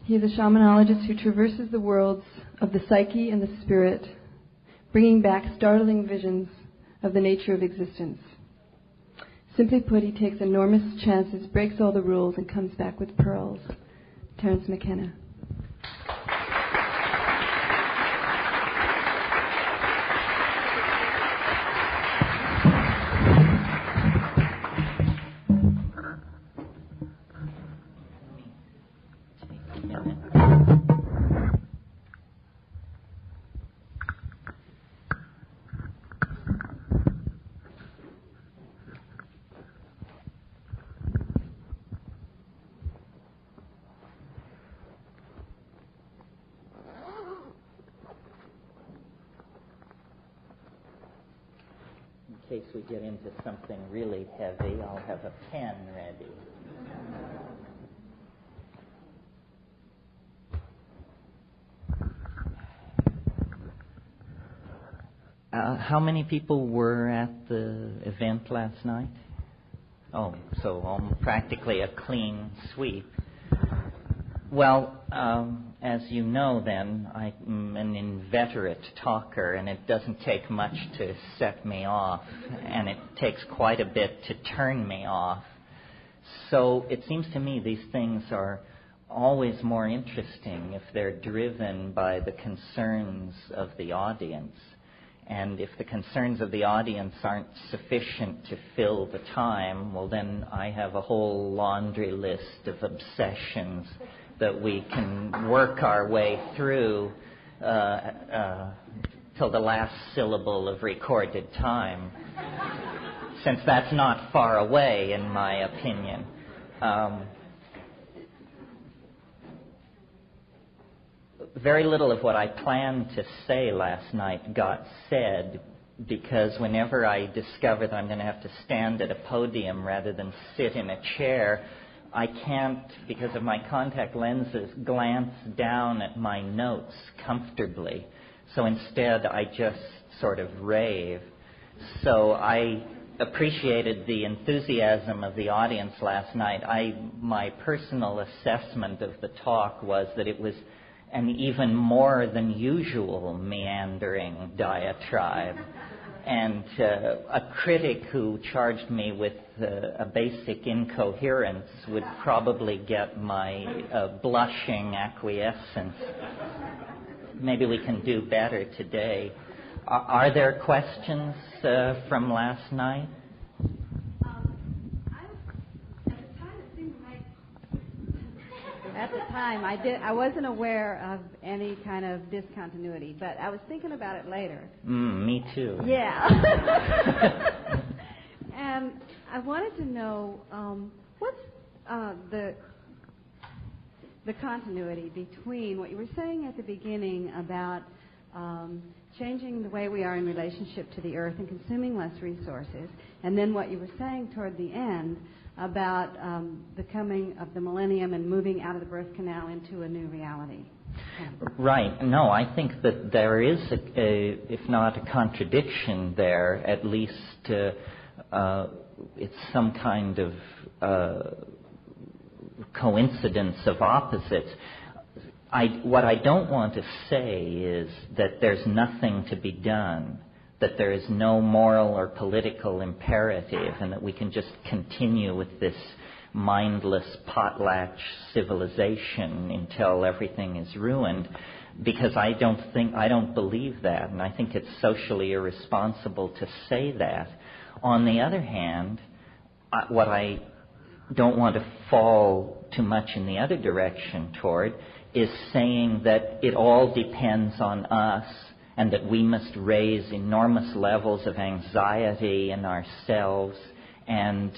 He is a shamanologist who traverses the worlds of the psyche and the spirit, bringing back startling visions of the nature of existence. Simply put, he takes enormous chances, breaks all the rules, and comes back with pearls. Terence Mckenna. In case we get into something really heavy, I'll have a pen ready. How many people were at the event last night? Oh, so practically a clean sweep. Well, as you know then, I'm an inveterate talker, and it doesn't take much to set me off, and it takes quite a bit to turn me off. So it seems to me these things are always more interesting if they're driven by the concerns of the audience. And if the concerns of the audience aren't sufficient to fill the time, well, then I have a whole laundry list of obsessions that we can work our way through till the last syllable of recorded time, since that's not far away, in my opinion. Very little of what I planned to say last night got said, because whenever I discover that I'm going to have to stand at a podium rather than sit in a chair, I can't, because of my contact lenses, glance down at my notes comfortably. So instead, I just sort of rave. So I appreciated the enthusiasm of the audience last night. My personal assessment of the talk was that it was an even more than usual meandering diatribe. And a critic who charged me with a basic incoherence would probably get my blushing acquiescence. Maybe we can do better today. Are there questions from last night? At the time, I wasn't aware of any kind of discontinuity, but I was thinking about it later. Me too. Yeah. And I wanted to know what's the continuity between what you were saying at the beginning about changing the way we are in relationship to the earth and consuming less resources, and then what you were saying toward the end about the coming of the millennium and moving out of the birth canal into a new reality. Right. No, I think that there is, if not a contradiction there, at least it's some kind of coincidence of opposites. What I don't want to say is that there's nothing to be done, that there is no moral or political imperative, and that we can just continue with this mindless potlatch civilization until everything is ruined, because I don't believe that, and I think it's socially irresponsible to say that. On the other hand, what I don't want to fall too much in the other direction toward is saying that it all depends on us, and that we must raise enormous levels of anxiety in ourselves and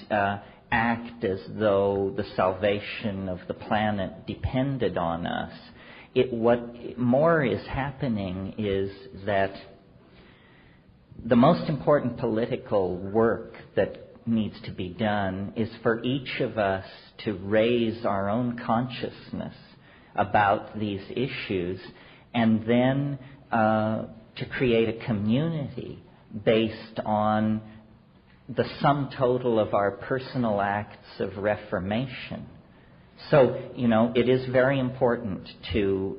act as though the salvation of the planet depended on us. What more is happening is that the most important political work that needs to be done is for each of us to raise our own consciousness about these issues, and then to create a community based on the sum total of our personal acts of reformation. So, it is very important to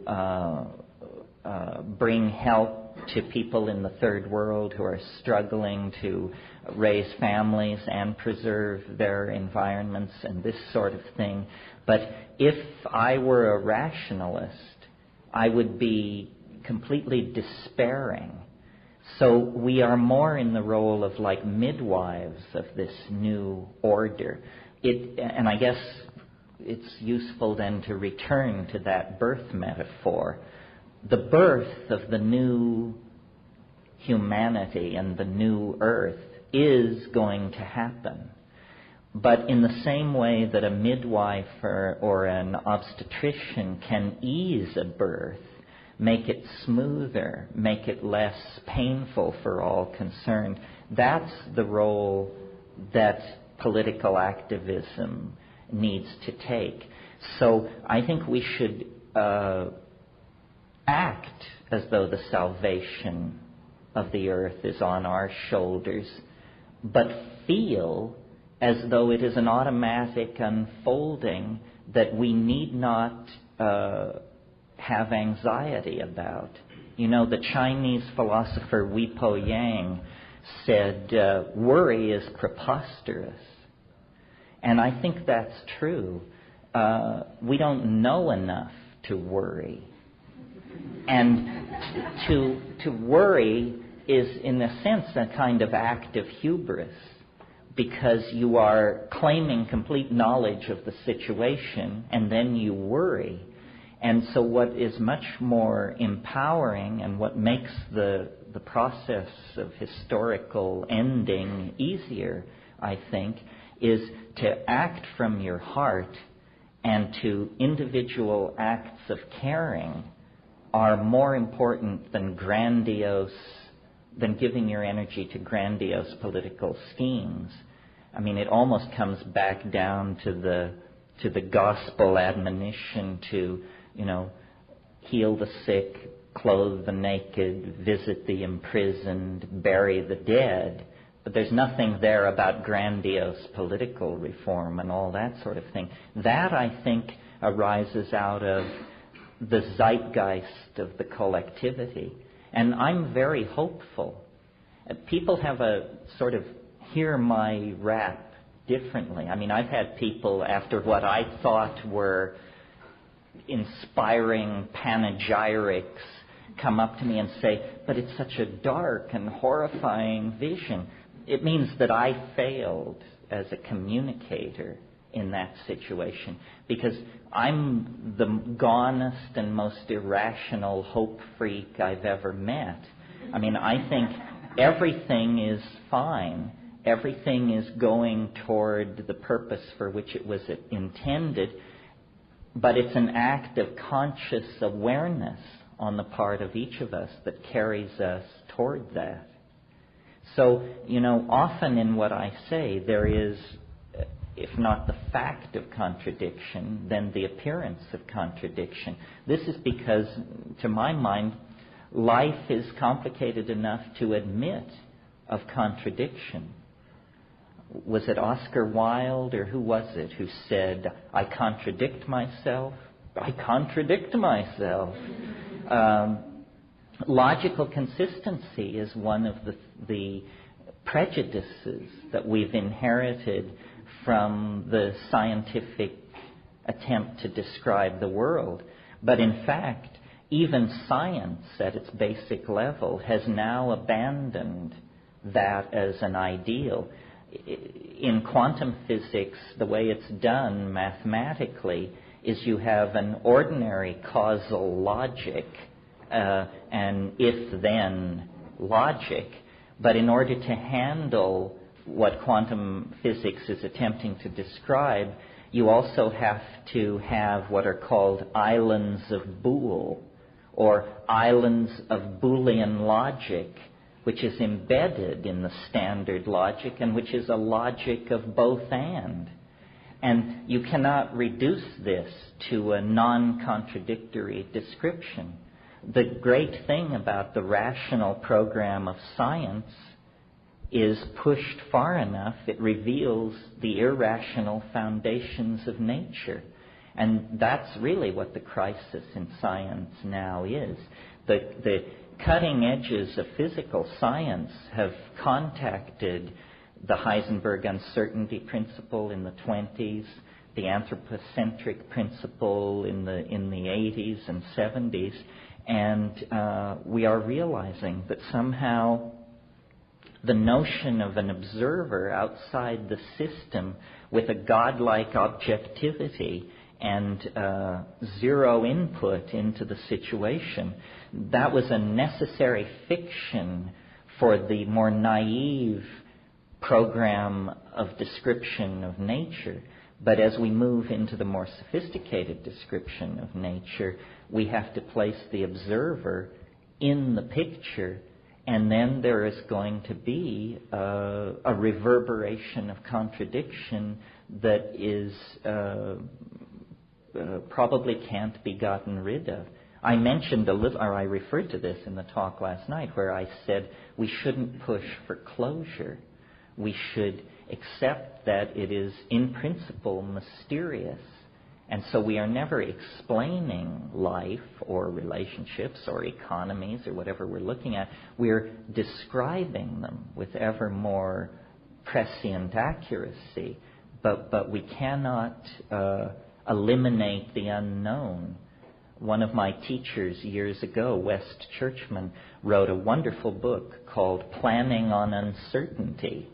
bring help to people in the third world who are struggling to raise families and preserve their environments and this sort of thing. But if I were a rationalist, I would be completely despairing. So we are more in the role of like midwives of this new order. And I guess it's useful then to return to that birth metaphor. The birth of the new humanity and the new earth is going to happen. But in the same way that a midwife or an obstetrician can ease a birth, make it smoother, make it less painful for all concerned, that's the role that political activism needs to take. So I think we should act as though the salvation of the earth is on our shoulders, but feel as though it is an automatic unfolding that we need not have anxiety about. The Chinese philosopher Wi Po Yang said, worry is preposterous. And I think that's true. We don't know enough to worry. And to worry is, in a sense, a kind of act of hubris, because you are claiming complete knowledge of the situation and then you worry. And so what is much more empowering and what makes the process of historical ending easier, I think, is to act from your heart, and to individual acts of caring are more important than giving your energy to grandiose political schemes. I mean, it almost comes back down to the gospel admonition to, heal the sick, clothe the naked, visit the imprisoned, bury the dead. But there's nothing there about grandiose political reform and all that sort of thing. That, I think, arises out of the zeitgeist of the collectivity. And I'm very hopeful. People have a sort of hear my rap differently. I mean, I've had people, after what I thought were inspiring panegyrics, come up to me and say, but it's such a dark and horrifying vision. It means that I failed as a communicator in that situation, because I'm the gonest and most irrational hope freak I've ever met. I mean, I think everything is fine. Everything is going toward the purpose for which it was intended, but it's an act of conscious awareness on the part of each of us that carries us toward that. So, often in what I say, there is, if not the fact of contradiction, then the appearance of contradiction. This is because, to my mind, life is complicated enough to admit of contradiction. Was it Oscar Wilde, or who was it, who said, I contradict myself? I contradict myself. Logical consistency is one of the prejudices that we've inherited from the scientific attempt to describe the world. But in fact, even science at its basic level has now abandoned that as an ideal. In quantum physics, the way it's done mathematically is you have an ordinary causal logic, and if-then logic. But in order to handle what quantum physics is attempting to describe, you also have to have what are called islands of Boole, or islands of Boolean logic, which is embedded in the standard logic and which is a logic of both and. And you cannot reduce this to a non-contradictory description. The great thing about the rational program of science is pushed far enough, it reveals the irrational foundations of nature. And that's really what the crisis in science now is. The cutting edges of physical science have contacted the Heisenberg uncertainty principle in the 20s, the anthropocentric principle in the 80s and 70s, and we are realizing that somehow the notion of an observer outside the system with a godlike objectivity and zero input into the situation, that was a necessary fiction for the more naive program of description of nature. But as we move into the more sophisticated description of nature, we have to place the observer in the picture, and then there is going to be a reverberation of contradiction that is probably can't be gotten rid of. I mentioned I referred to this in the talk last night, where I said we shouldn't push for closure. We should accept that it is in principle mysterious, and so we are never explaining life or relationships or economies or whatever we're looking at. We're describing them with ever more prescient accuracy, but we cannot eliminate the unknown. One of my teachers years ago, West Churchman, wrote a wonderful book called Planning on Uncertainty.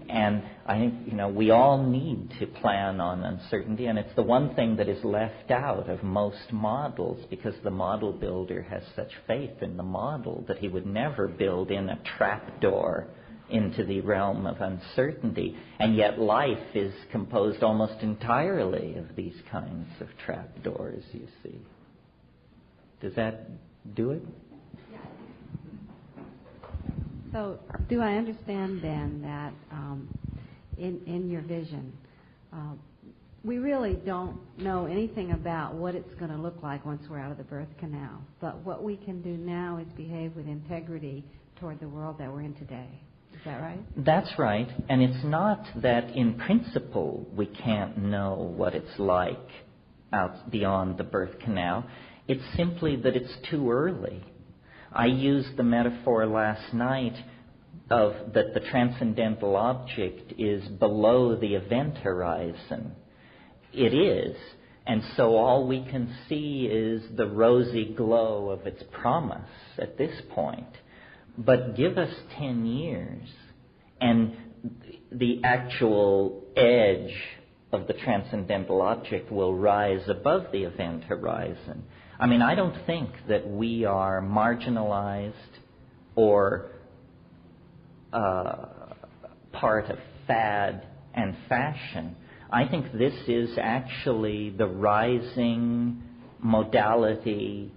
And I think, we all need to plan on uncertainty, and it's the one thing that is left out of most models, because the model builder has such faith in the model that he would never build in a trapdoor into the realm of uncertainty. And yet life is composed almost entirely of these kinds of trapdoors, you see. Does that do it? So, do I understand then that in your vision, we really don't know anything about what it's going to look like once we're out of the birth canal, but what we can do now is behave with integrity toward the world that we're in today. Is that right? That's right. And it's not that in principle we can't know what it's like out beyond the birth canal. It's simply that it's too early. I used the metaphor last night of that the transcendental object is below the event horizon. It is. And so all we can see is the rosy glow of its promise at this point. But give us 10 years, and the actual edge of the transcendental object will rise above the event horizon. I mean, I don't think that we are marginalized or part of fad and fashion. I think this is actually the rising modality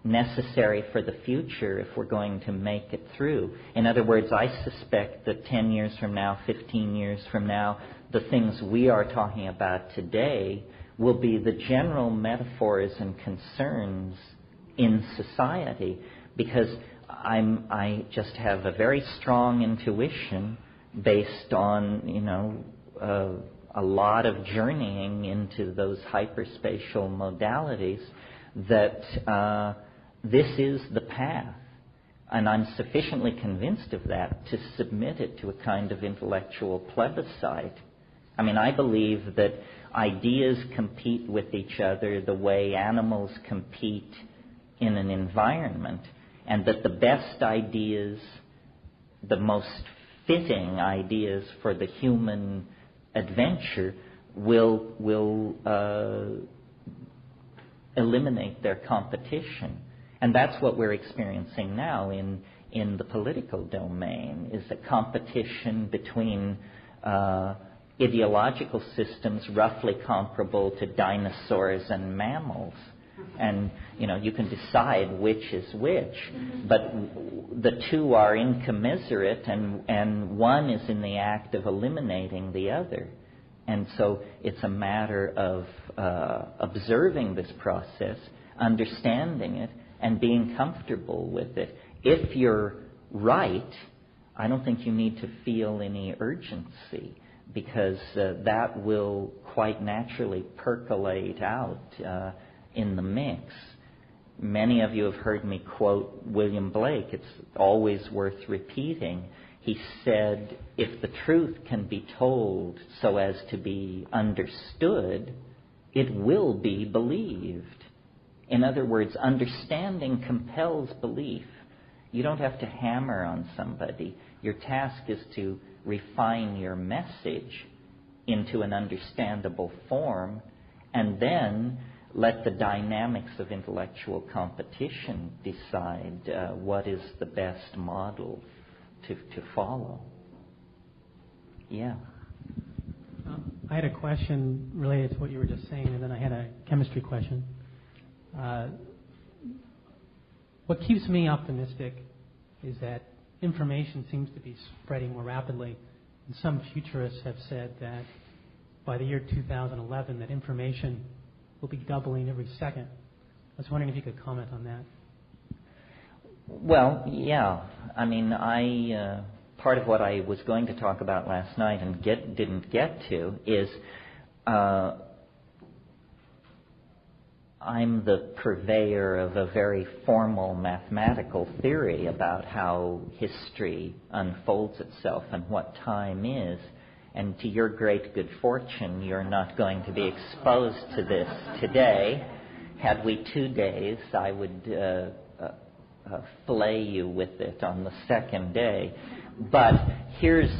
necessary for the future if we're going to make it through. In other words, I suspect that 10 years from now, 15 years from now, the things we are talking about today will be the general metaphors and concerns in society, because I just have a very strong intuition based on, a lot of journeying into those hyperspatial modalities that this is the path. And I'm sufficiently convinced of that to submit it to a kind of intellectual plebiscite. I mean, I believe that ideas compete with each other the way animals compete in an environment, and that the best ideas, the most fitting ideas for the human adventure will eliminate their competition. And that's what we're experiencing now in the political domain, is a competition between ideological systems roughly comparable to dinosaurs and mammals. And, you can decide which is which, but the two are incommensurate, and one is in the act of eliminating the other. And so it's a matter of observing this process, understanding it, and being comfortable with it. If you're right, I don't think you need to feel any urgency. because that will quite naturally percolate out in the mix. Many of you have heard me quote William Blake. It's always worth repeating. He said, if the truth can be told so as to be understood, it will be believed. In other words, understanding compels belief. You don't have to hammer on somebody. Your task is to refine your message into an understandable form, and then let the dynamics of intellectual competition decide what is the best model to follow. Yeah. I had a question related to what you were just saying, and then I had a chemistry question. What keeps me optimistic is that information seems to be spreading more rapidly. And some futurists have said that by the year 2011, that information will be doubling every second. I was wondering if you could comment on that. Well, yeah. I mean, part of what I was going to talk about last night and didn't get to is I'm the purveyor of a very formal mathematical theory about how history unfolds itself and what time is. And to your great good fortune, you're not going to be exposed to this today. Had we 2 days, I would flay you with it on the second day. But here's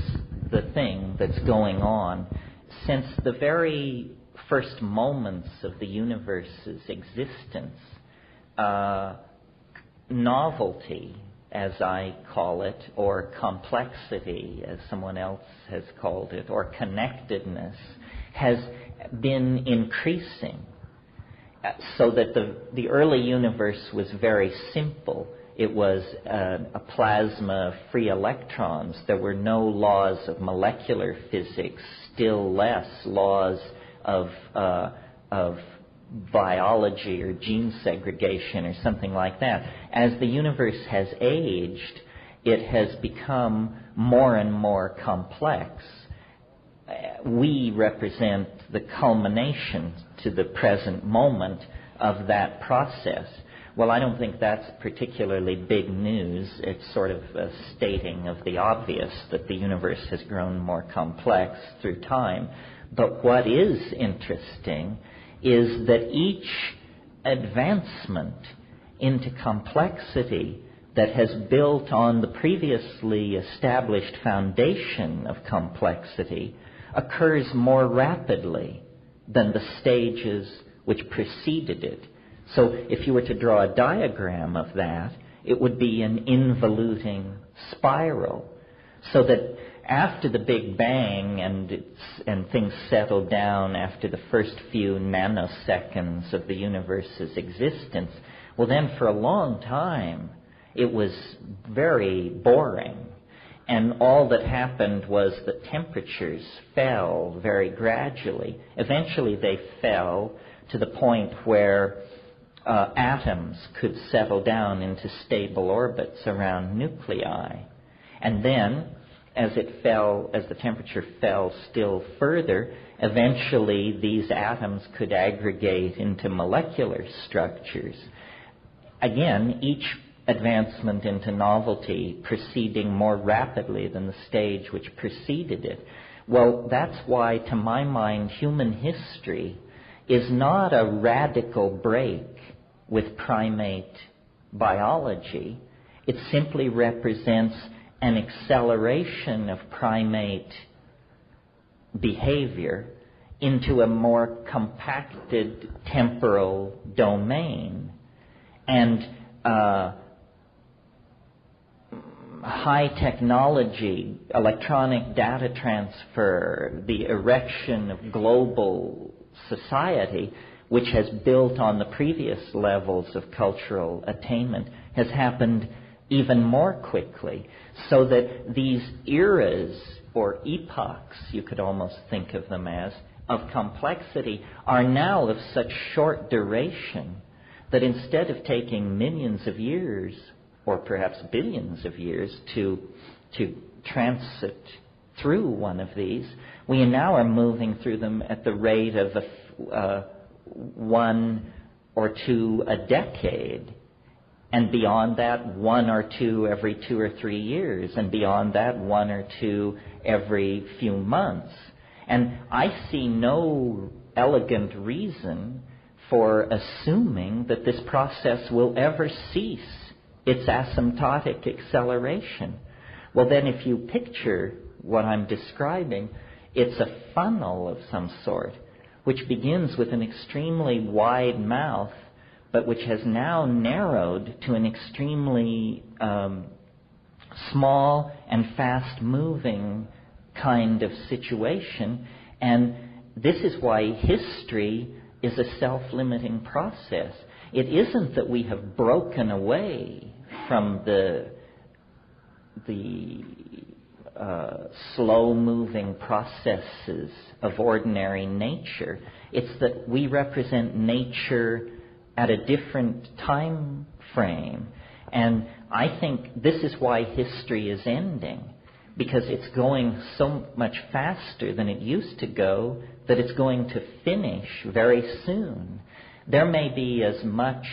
the thing that's going on. Since the very first moments of the universe's existence, novelty, as I call it, or complexity, as someone else has called it, or connectedness, has been increasing. So that the early universe was very simple. It was a plasma of free electrons. There were no laws of molecular physics, still less laws of biology or gene segregation or something like that. As the universe has aged, it has become more and more complex. We represent the culmination to the present moment of that process. Well, I don't think that's particularly big news. It's sort of a stating of the obvious that the universe has grown more complex through time. But what is interesting is that each advancement into complexity that has built on the previously established foundation of complexity occurs more rapidly than the stages which preceded it. So if you were to draw a diagram of that, it would be an involuting spiral. So that after the Big Bang and things settled down after the first few nanoseconds of the universe's existence, well then for a long time it was very boring. And all that happened was that temperatures fell very gradually. Eventually they fell to the point where atoms could settle down into stable orbits around nuclei. And then, as the temperature fell still further, eventually these atoms could aggregate into molecular structures. Again, each advancement into novelty proceeding more rapidly than the stage which preceded it. Well, that's why, to my mind, human history is not a radical break with primate biology. It simply represents an acceleration of primate behavior into a more compacted temporal domain. And high technology, electronic data transfer, the erection of global society, which has built on the previous levels of cultural attainment, has happened even more quickly. So that these eras, or epochs, you could almost think of them as, of complexity, are now of such short duration that instead of taking millions of years, or perhaps billions of years, to transit through one of these. We now are moving through them at the rate of one or two a decade. And beyond that, one or two every 2 or 3 years. And beyond that, one or two every few months. And I see no elegant reason for assuming that this process will ever cease its asymptotic acceleration. Well, then if you picture what I'm describing, it's a funnel of some sort, which begins with an extremely wide mouth, but which has now narrowed to an extremely small and fast-moving kind of situation. And this is why history is a self-limiting process. It isn't that we have broken away from the slow-moving processes of ordinary nature. It's that we represent nature at a different time frame. And I think this is why history is ending, because it's going so much faster than it used to go that it's going to finish very soon. There may be as much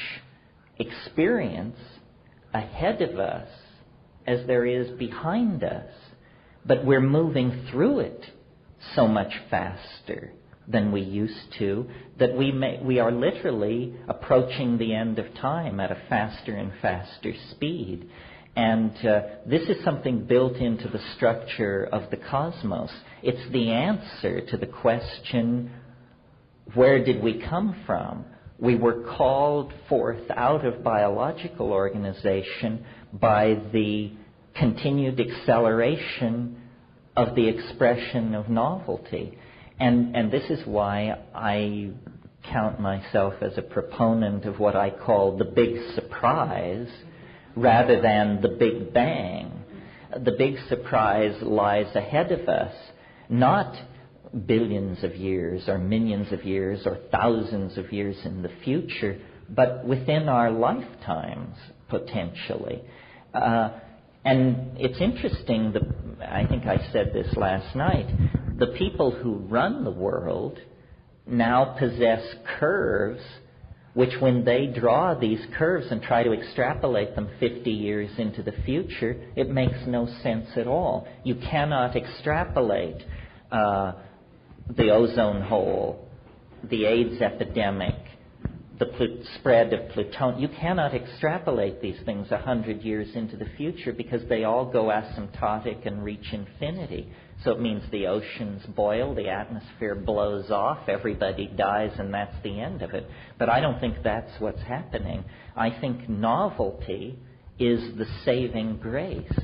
experience ahead of us as there is behind us, but we're moving through it so much faster than we used to that we are literally approaching the end of time at a faster and faster speed. And this is something built into the structure of the cosmos. It's the answer to the question, where did we come from? We were called forth out of biological organization by the continued acceleration of the expression of novelty. And this is why I count myself as a proponent of what I call the big surprise rather than the Big Bang. The big surprise lies ahead of us, not billions of years or millions of years or thousands of years in the future, but within our lifetimes, potentially. And it's interesting, I think I said this last night, the people who run the world now possess curves which, when they draw these curves and try to extrapolate them 50 years into the future, it makes no sense at all. You cannot extrapolate the ozone hole, the AIDS epidemic, the spread of plutonium. You cannot extrapolate these things 100 years into the future because they all go asymptotic and reach infinity. So it means the oceans boil, the atmosphere blows off, everybody dies, and that's the end of it. But I don't think that's what's happening. I think novelty is the saving grace,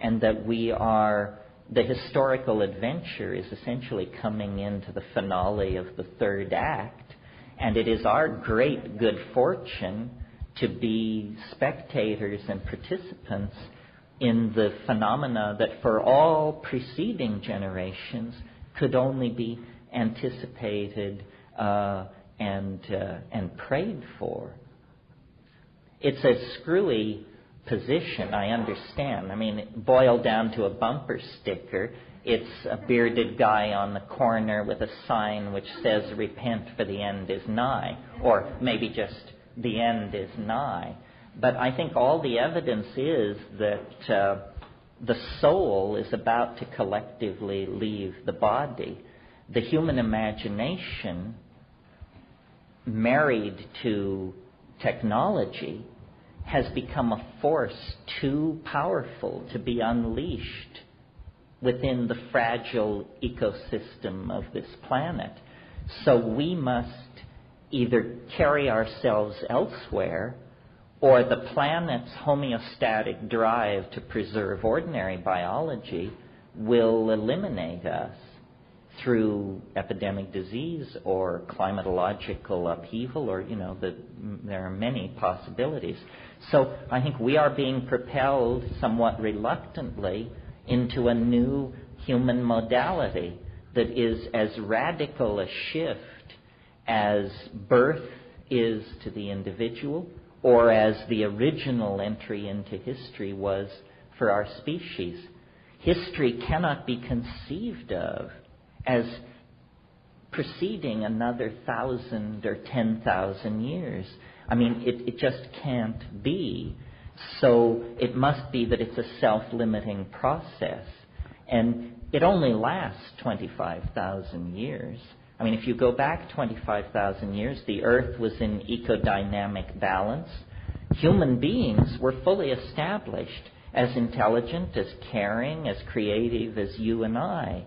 and that the historical adventure is essentially coming into the finale of the third act, and it is our great good fortune to be spectators and participants in the phenomena that for all preceding generations could only be anticipated and prayed for. It's a screwy position, I understand. I mean, boiled down to a bumper sticker, it's a bearded guy on the corner with a sign which says, "Repent, for the end is nigh," or maybe just, "The end is nigh." But I think all the evidence is that the soul is about to collectively leave the body. The human imagination, married to technology, has become a force too powerful to be unleashed within the fragile ecosystem of this planet. So we must either carry ourselves elsewhere, or the planet's homeostatic drive to preserve ordinary biology will eliminate us through epidemic disease or climatological upheaval, or, there are many possibilities. So I think we are being propelled somewhat reluctantly into a new human modality that is as radical a shift as birth is to the individual, or as the original entry into history was for our species. history cannot be conceived of as preceding another 1,000 or 10,000 years. I mean, it just can't be. So it must be that it's a self-limiting process. And it only lasts 25,000 years. I mean, if you go back 25,000 years, the Earth was in ecodynamic balance. Human beings were fully established as intelligent, as caring, as creative as you and I.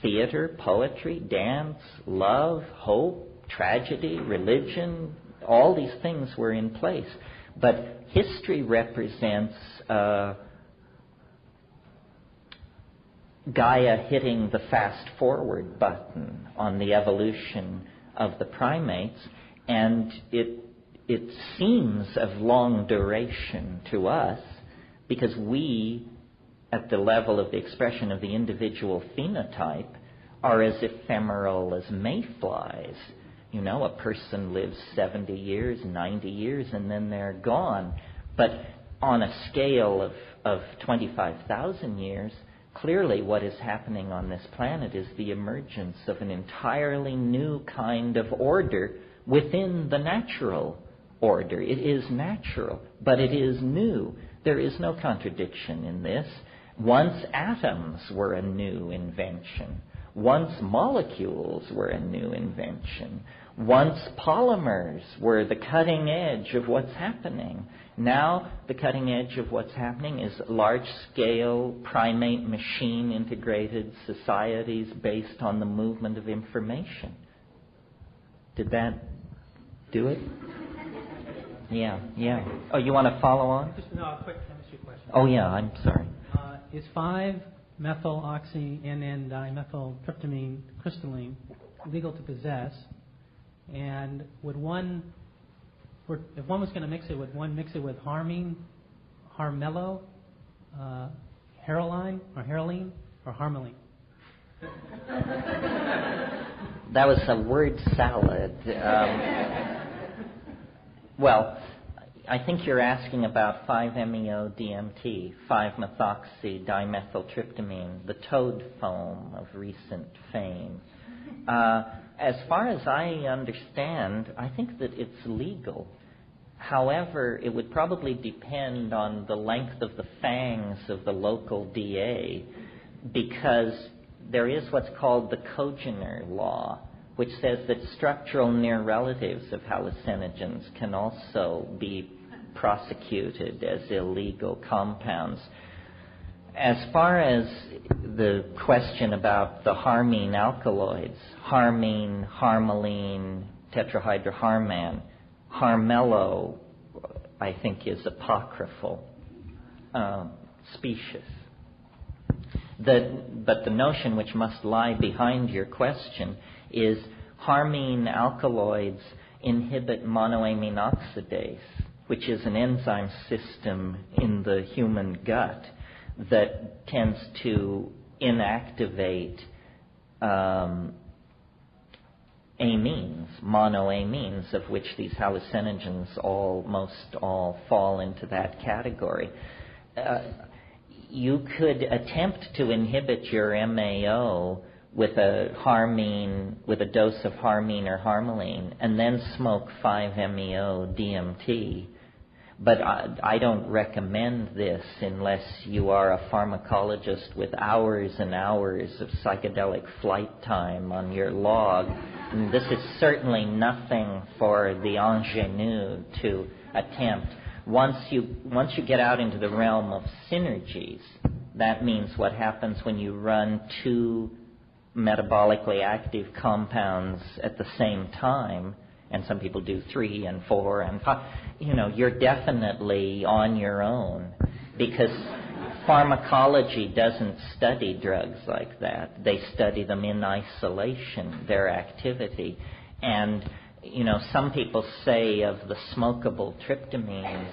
Theater, poetry, dance, love, hope, tragedy, religion, all these things were in place. But history represents Gaia hitting the fast-forward button on the evolution of the primates, and it seems of long duration to us because we, at the level of the expression of the individual phenotype, are as ephemeral as mayflies. You know, a person lives 70 years, 90 years, and then they're gone. But on a scale of 25,000 years, clearly what is happening on this planet is the emergence of an entirely new kind of order within the natural order. It is natural, but it is new. There is no contradiction in this. Once atoms were a new invention. Once molecules were a new invention. Once polymers were the cutting edge of what's happening. Now the cutting edge of what's happening is large-scale primate machine integrated societies based on the movement of information. Did that do it? Yeah. Oh, you want to follow on? Just a quick chemistry question. Oh, yeah, I'm sorry. Is 5-methyloxy-NN-dimethyltryptamine crystalline legal to possess? And would one, if one was going to mix it, would one mix it with harmine, harmelo, heroline, or harmaline? That was a word salad. Well, I think you're asking about 5-MeO-DMT, 5-methoxy-dimethyltryptamine, the toad foam of recent fame. As far as I understand, I think that it's legal. However, it would probably depend on the length of the fangs of the local DA, because there is what's called the Kogener law, which says that structural near relatives of hallucinogens can also be prosecuted as illegal compounds. As far as the question about the harmine alkaloids, harmine, harmaline, tetrahydroharman, harmelo, I think is apocryphal, specious. But the notion which must lie behind your question is harmine alkaloids inhibit monoamine oxidase, which is an enzyme system in the human gut that tends to inactivate amines, monoamines, of which these hallucinogens almost all fall into that category. You could attempt to inhibit your MAO with a dose of harmine or harmaline, and then smoke 5-MeO-DMT. But I don't recommend this unless you are a pharmacologist with hours and hours of psychedelic flight time on your log. And this is certainly nothing for the ingenue to attempt. Once you get out into the realm of synergies, that means what happens when you run two metabolically active compounds at the same time, and some people do 3 and 4 and 5, you're definitely on your own, because pharmacology doesn't study drugs like that. They study them in isolation, their activity. And, some people say of the smokable tryptamines,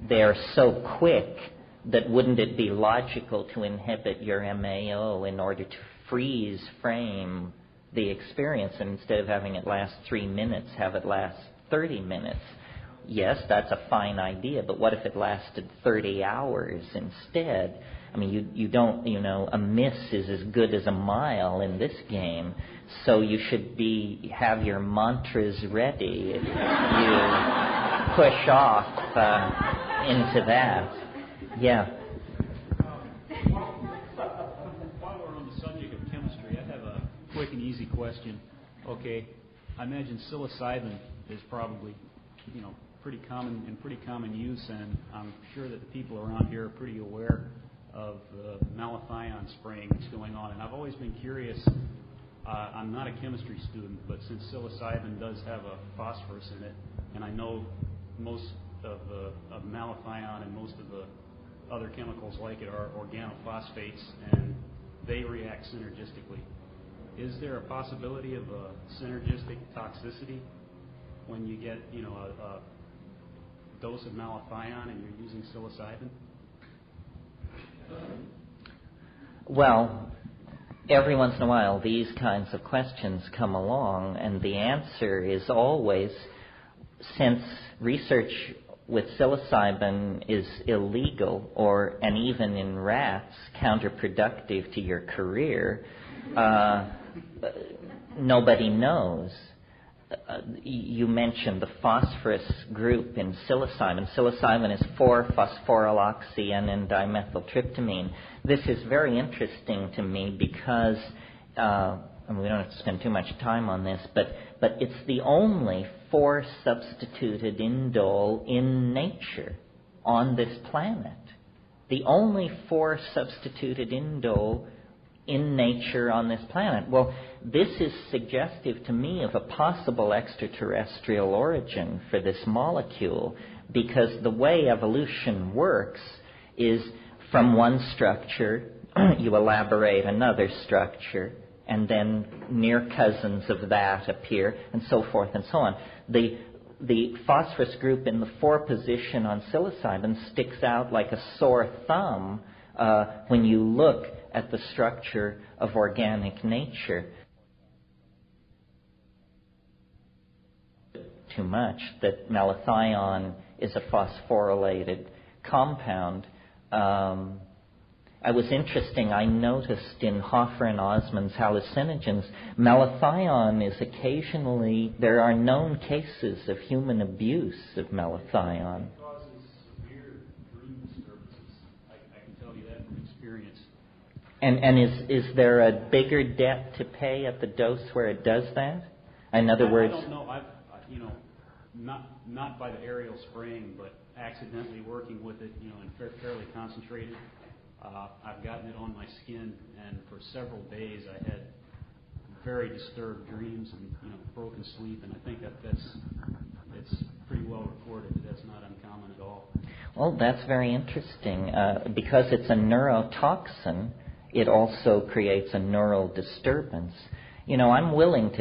they're so quick that wouldn't it be logical to inhibit your MAO in order to freeze frame the experience, and instead of having it last 3 minutes, have it last 30 minutes. yes, that's a fine idea, but what if it lasted 30 hours instead? I mean, you don't, a miss is as good as a mile in this game, so you should have your mantras ready if you push off into that. Yeah. While we're on the subject of chemistry, I have a quick and easy question. Okay, I imagine psilocybin is probably, pretty common use, and I'm sure that the people around here are pretty aware of the malathion spraying that's going on. And I've always been curious. I'm not a chemistry student, but since psilocybin does have a phosphorus in it, and I know most of malathion and most of the other chemicals like it are organophosphates, and they react synergistically. Is there a possibility of a synergistic toxicity when you get, a dose of malathion and you're using psilocybin? Well, every once in a while these kinds of questions come along, and the answer is always, since research with psilocybin is illegal and even in rats counterproductive to your career, nobody knows. You mentioned the phosphorus group in psilocybin. Psilocybin is 4-phosphoryloxy and dimethyltryptamine. This is very interesting to me because, and we don't have to spend too much time on this, but it's the only 4-substituted indole in nature on this planet. The only 4-substituted indole in nature on this planet. Well, this is suggestive to me of a possible extraterrestrial origin for this molecule, because the way evolution works is from one structure you elaborate another structure, and then near cousins of that appear, and so forth and so on. The phosphorus group in the 4 position on psilocybin sticks out like a sore thumb when you look at the structure of organic nature. Too much that malathion is a phosphorylated compound. I was interesting, I noticed in Hoffer and Osmond's hallucinogens, malathion is occasionally, there are known cases of human abuse of malathion. It causes severe dream disturbances. I can tell you that from experience. And is there a bigger debt to pay at the dose where it does that? In other words, I don't know. Not by the aerial spraying, but accidentally working with it, and fairly concentrated. I've gotten it on my skin, and for several days I had very disturbed dreams and broken sleep, and I think it's pretty well reported. That's not uncommon at all. Well, that's very interesting. Because it's a neurotoxin, it also creates a neural disturbance. I'm willing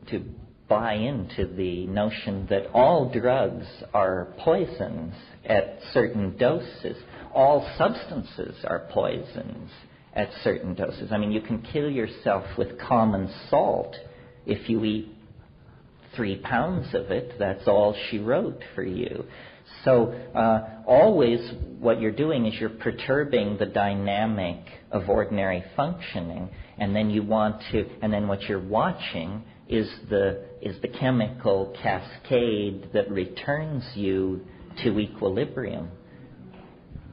to buy into the notion that all drugs are poisons at certain doses. All substances are poisons at certain doses. I mean, you can kill yourself with common salt if you eat 3 pounds of it. That's all she wrote for you. So always what you're doing is you're perturbing the dynamic of ordinary functioning, and then what you're watching is the chemical cascade that returns you to equilibrium.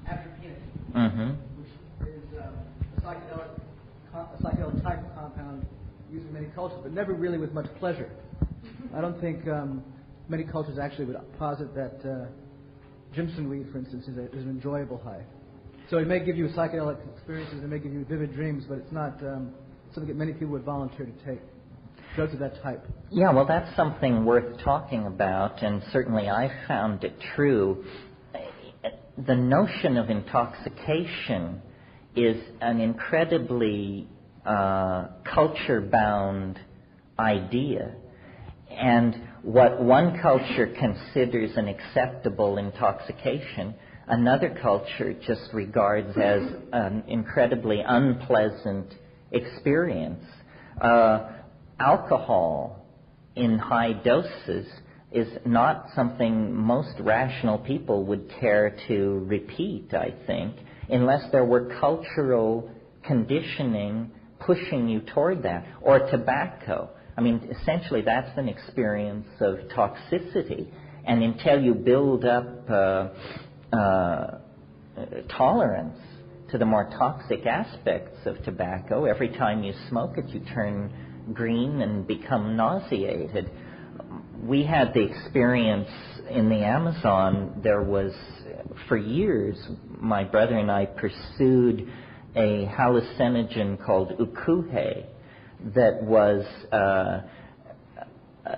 Atropine, which is a psychedelic type of compound used in many cultures, but never really with much pleasure. I don't think many cultures actually would posit that Jimson weed, for instance, is an enjoyable high. So it may give you psychedelic experiences, it may give you vivid dreams, but it's not something that many people would volunteer to take. Drugs of that type. Yeah, well, that's something worth talking about, and certainly I found it true. The notion of intoxication is an incredibly culture-bound idea. And what one culture considers an acceptable intoxication, another culture just regards as an incredibly unpleasant experience. Alcohol in high doses is not something most rational people would care to repeat, I think, unless there were cultural conditioning pushing you toward that. Or tobacco. I mean, essentially that's an experience of toxicity. And until you build up tolerance to the more toxic aspects of tobacco, every time you smoke it, you turn green and become nauseated. We had the experience in the Amazon. There was, for years, my brother and I pursued a hallucinogen called ukuhe that was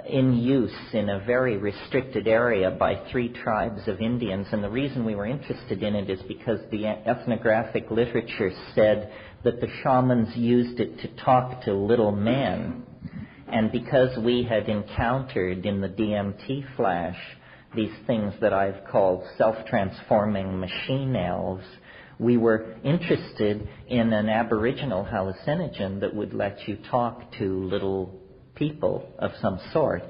in use in a very restricted area by 3 tribes of Indians. And the reason we were interested in it is because the ethnographic literature said that the shamans used it to talk to little men. And because we had encountered in the DMT flash these things that I've called self-transforming machine elves, we were interested in an aboriginal hallucinogen that would let you talk to little people of some sort.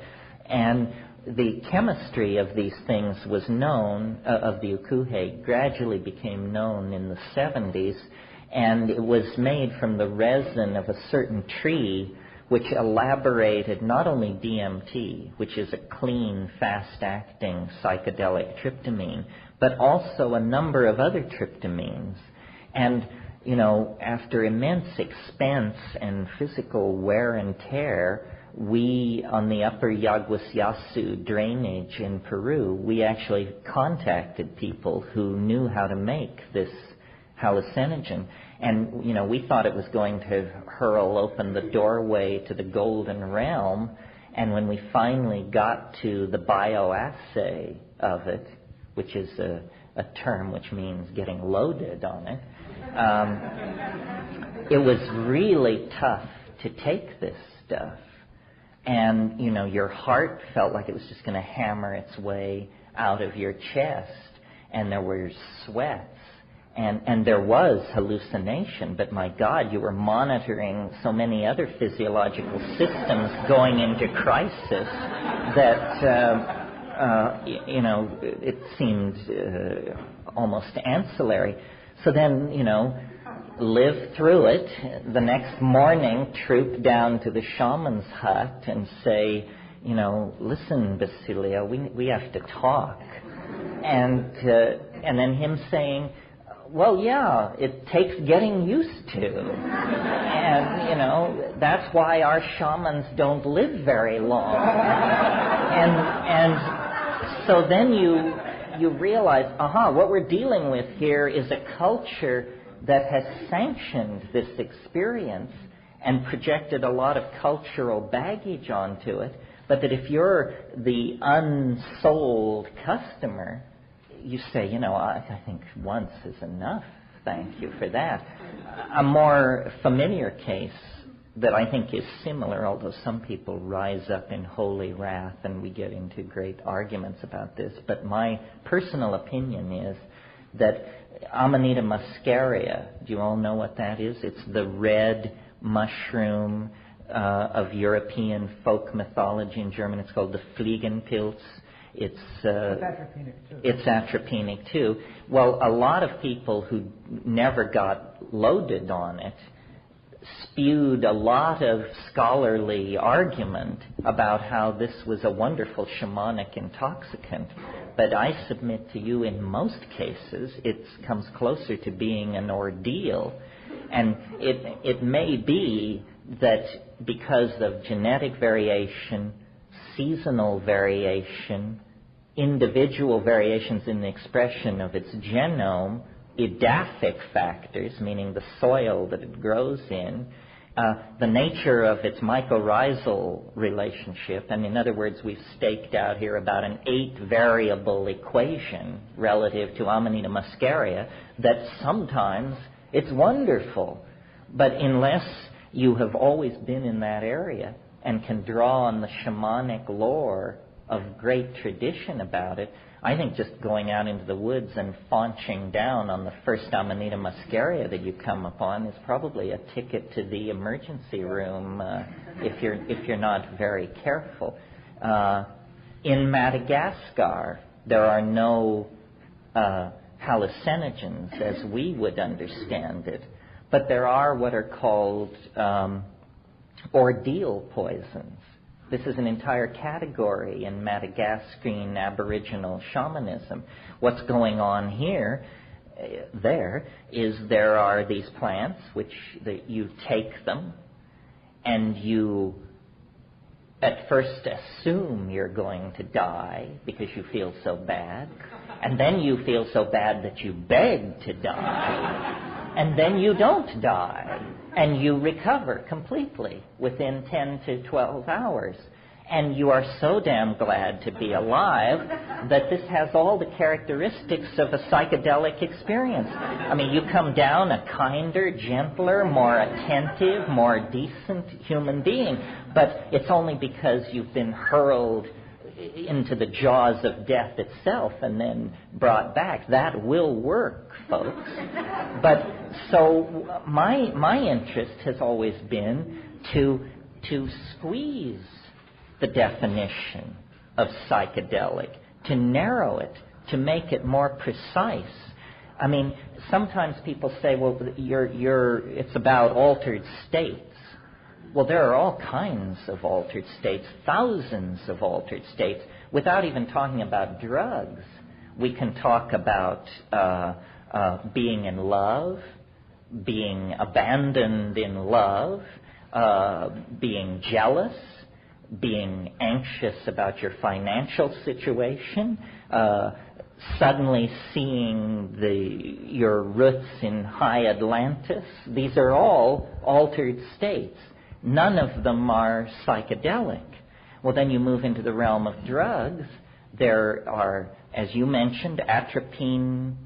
And the chemistry of these things was known, of the ukuhe, gradually became known in the 70s, and it was made from the resin of a certain tree which elaborated not only DMT, which is a clean, fast-acting psychedelic tryptamine, but also a number of other tryptamines. And, you know, after immense expense and physical wear and tear, we, on the upper Yaguasyasu drainage in Peru, we actually contacted people who knew how to make this hallucinogen. And, you know, we thought it was going to hurl open the doorway to the golden realm. And when we finally got to the bioassay of it, which is a term which means getting loaded on it, it was really tough to take this stuff. And, you know, your heart felt like it was just going to hammer its way out of your chest. And there were sweats. And there was hallucination. But, my God, you were monitoring so many other physiological systems going into crisis that, you know, it seemed almost ancillary. So then, you know, lived through it. The next morning, troop down to the shaman's hut and say, you know, listen, Basilio, we have to talk. And then him saying, well, yeah, it takes getting used to. And, you know, that's why our shamans don't live very long. And so then you realize, what we're dealing with here is a culture that has sanctioned this experience and projected a lot of cultural baggage onto it, but that if you're the unsold customer, you say, you know, I think once is enough, thank you for that. A more familiar case that I think is similar, although some people rise up in holy wrath and we get into great arguments about this, but my personal opinion is that Amanita muscaria, do you all know what that is? It's the red mushroom of European folk mythology. In German it's called the Fliegenpilz. It's atropinic too. It's atropinic too. Well, a lot of people who never got loaded on it spewed a lot of scholarly argument about how this was a wonderful shamanic intoxicant. But I submit to you, in most cases, it comes closer to being an ordeal. And it may be that because of genetic variation, seasonal variation, individual variations in the expression of its genome, edaphic factors, meaning the soil that it grows in, the nature of its mycorrhizal relationship, and in other words, we've staked out here about an 8-variable equation relative to Amanita muscaria, that sometimes it's wonderful. But unless you have always been in that area and can draw on the shamanic lore of great tradition about it, I think just going out into the woods and faunching down on the first Amanita muscaria that you come upon is probably a ticket to the emergency room if you're not very careful. In Madagascar, there are no hallucinogens as we would understand it, but there are what are called ordeal poisons. This is an entire category in Madagascan Aboriginal shamanism. What's going on here, there are these plants which you take them and you at first assume you're going to die because you feel so bad, and then you feel so bad that you beg to die, and then you don't die, and you recover completely within 10 to 12 hours. And you are so damn glad to be alive that this has all the characteristics of a psychedelic experience. I mean, you come down a kinder, gentler, more attentive, more decent human being, but it's only because you've been hurled into the jaws of death itself and then brought back. That will work, folks. But so my interest has always been to squeeze the definition of psychedelic, to narrow it, to make it more precise. I mean, sometimes people say, well, it's about altered states. Well, there are all kinds of altered states, thousands of altered states, without even talking about drugs. We can talk about being in love, being abandoned in love, being jealous, being anxious about your financial situation, suddenly seeing your roots in high Atlantis. These are all altered states. None of them are psychedelic. Well, then you move into the realm of drugs. There are, as you mentioned, atropine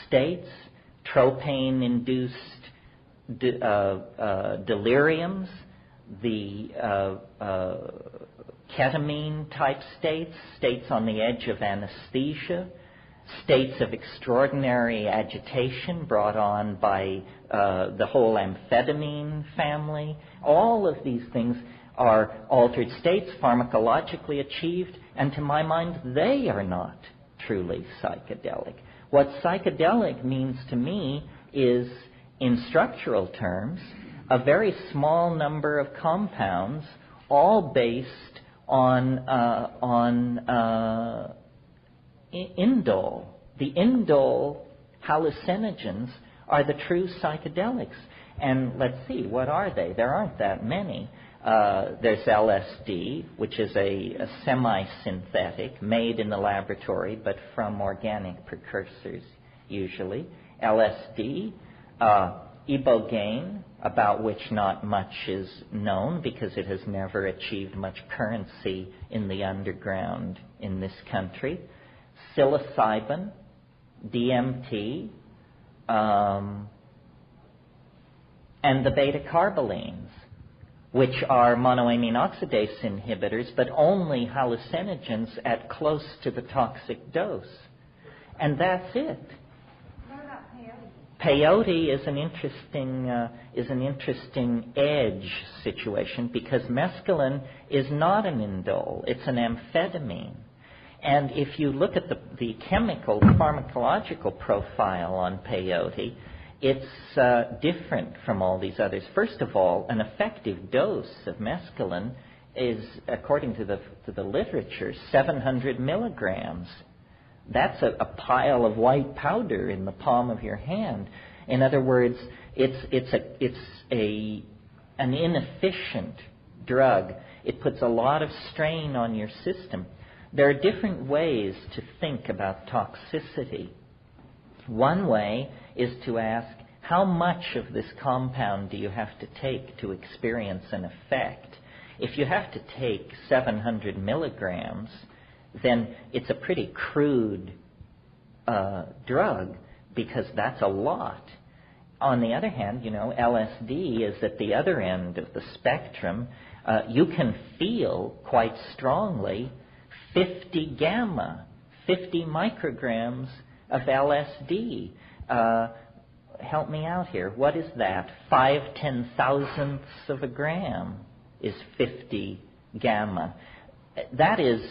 states, tropane-induced deliriums, the ketamine-type states on the edge of anesthesia, states of extraordinary agitation brought on by the whole amphetamine family. All of these things are altered states, pharmacologically achieved, and to my mind, they are not truly psychedelic. What psychedelic means to me is, in structural terms, a very small number of compounds, all based on indole. The indole hallucinogens are the true psychedelics. And let's see, what are they? There aren't that many. There's LSD, which is a semi-synthetic, made in the laboratory, but from organic precursors, usually. LSD, ibogaine, about which not much is known because it has never achieved much currency in the underground in this country. Psilocybin, DMT, and the beta-carbolines, which are monoamine oxidase inhibitors, but only hallucinogens at close to the toxic dose. And that's it. Peyote is an interesting edge situation because mescaline is not an indole; it's an amphetamine. And if you look at the chemical, pharmacological profile on peyote, it's different from all these others. First of all, an effective dose of mescaline is, according to the literature, 700 milligrams. That's a pile of white powder in the palm of your hand. In other words, it's an inefficient drug. It puts a lot of strain on your system. There are different ways to think about toxicity. One way is to ask, how much of this compound do you have to take to experience an effect? If you have to take 700 milligrams, then it's a pretty crude drug because that's a lot. On the other hand, LSD is at the other end of the spectrum. You can feel quite strongly 50 gamma, 50 micrograms of LSD. Help me out here. What is that? 5/10,000ths of a gram is 50 gamma. That is,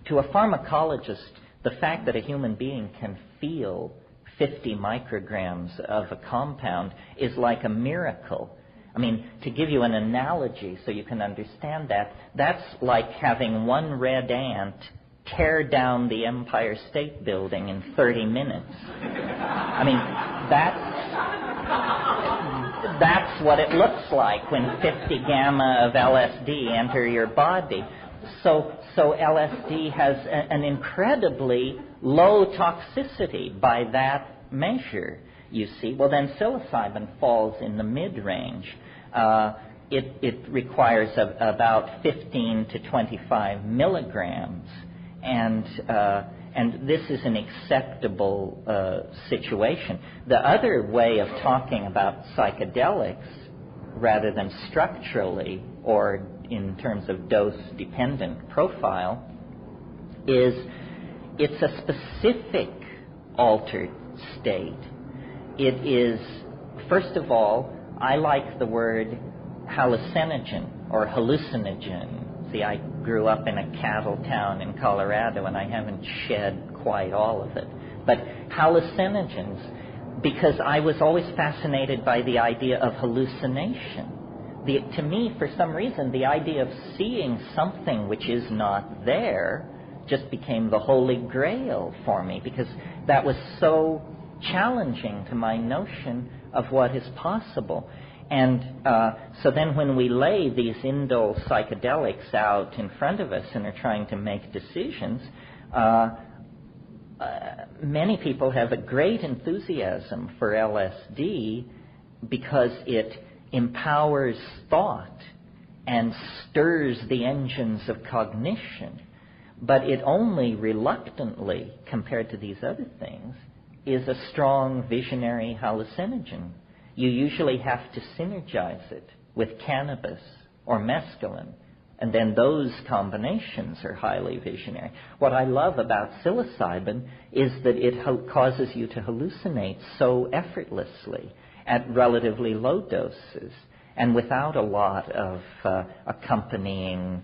to a pharmacologist, the fact that a human being can feel 50 micrograms of a compound is like a miracle. I mean, to give you an analogy so you can understand that, that's like having one red ant tear down the Empire State Building in 30 minutes. I mean, that's what it looks like when 50 gamma of LSD enter your body. So LSD has an incredibly low toxicity by that measure, you see. Well, then psilocybin falls in the mid-range. It requires about 15 to 25 milligrams, and this is an acceptable situation. The other way of talking about psychedelics, rather than structurally or in terms of dose-dependent profile, is it's a specific altered state. It is, first of all, I like the word hallucinogen or hallucinogen. See, I grew up in a cattle town in Colorado, and I haven't shed quite all of it. But hallucinogens, because I was always fascinated by the idea of hallucination. To me, for some reason, the idea of seeing something which is not there just became the holy grail for me, because that was so challenging to my notion of what is possible. And so then when we lay these indole psychedelics out in front of us and are trying to make decisions, many people have a great enthusiasm for LSD because it empowers thought and stirs the engines of cognition. But it only reluctantly, compared to these other things, is a strong visionary hallucinogen. You usually have to synergize it with cannabis or mescaline, and then those combinations are highly visionary. What I love about psilocybin is that it causes you to hallucinate so effortlessly at relatively low doses and without a lot of accompanying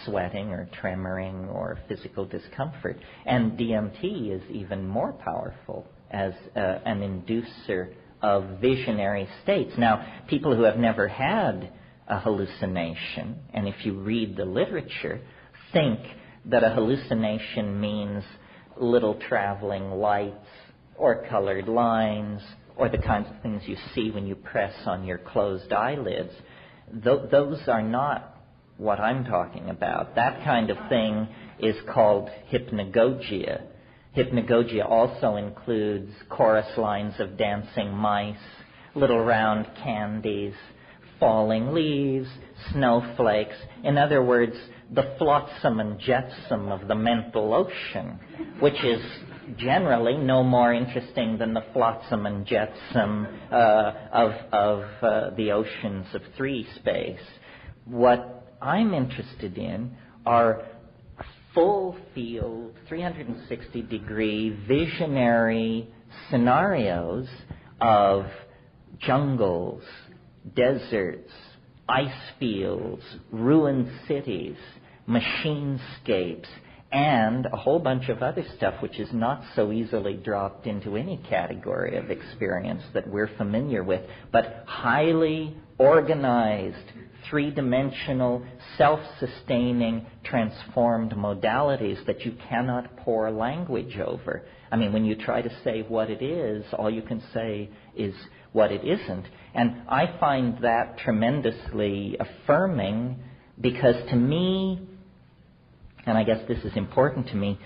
sweating or tremoring or physical discomfort. And DMT is even more powerful as an inducer of visionary states. Now, people who have never had a hallucination, and if you read the literature, think that a hallucination means little traveling lights or colored lines or the kinds of things you see when you press on your closed eyelids. Those are not what I'm talking about. That kind of thing is called hypnagogia. Hypnagogia also includes chorus lines of dancing mice, little round candies, falling leaves, snowflakes. In other words, the flotsam and jetsam of the mental ocean, which is generally no more interesting than the flotsam and jetsam of the oceans of three space. What I'm interested in are full field, 360-degree visionary scenarios of jungles, deserts, ice fields, ruined cities, machinescapes, and a whole bunch of other stuff which is not so easily dropped into any category of experience that we're familiar with, but highly organized, three-dimensional, self-sustaining, transformed modalities that you cannot pour language over. I mean, when you try to say what it is, all you can say is what it isn't. And I find that tremendously affirming because to me, and I guess this is important to me,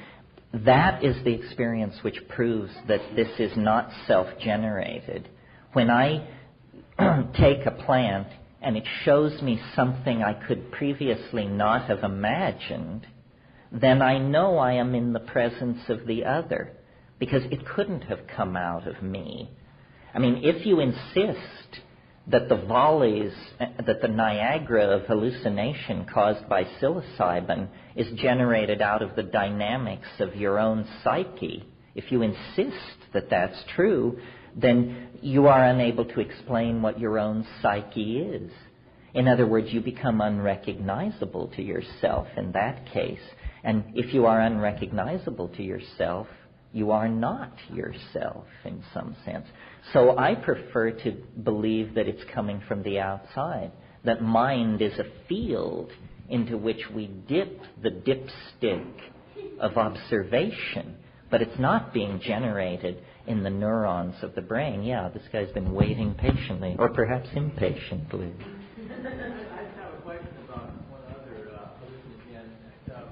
that is the experience which proves that this is not self-generated. When I take a plant and it shows me something I could previously not have imagined, then I know I am in the presence of the other, because it couldn't have come out of me. I mean, if you insist that the volleys, that the Niagara of hallucination caused by psilocybin is generated out of the dynamics of your own psyche, if you insist that that's true, then you are unable to explain what your own psyche is. In other words, you become unrecognizable to yourself in that case. And if you are unrecognizable to yourself, you are not yourself in some sense. So I prefer to believe that it's coming from the outside, that mind is a field into which we dip the dipstick of observation, but it's not being generated in the neurons of the brain. Yeah, this guy's been waiting patiently, or perhaps impatiently. I just have a question about one other hallucinogen that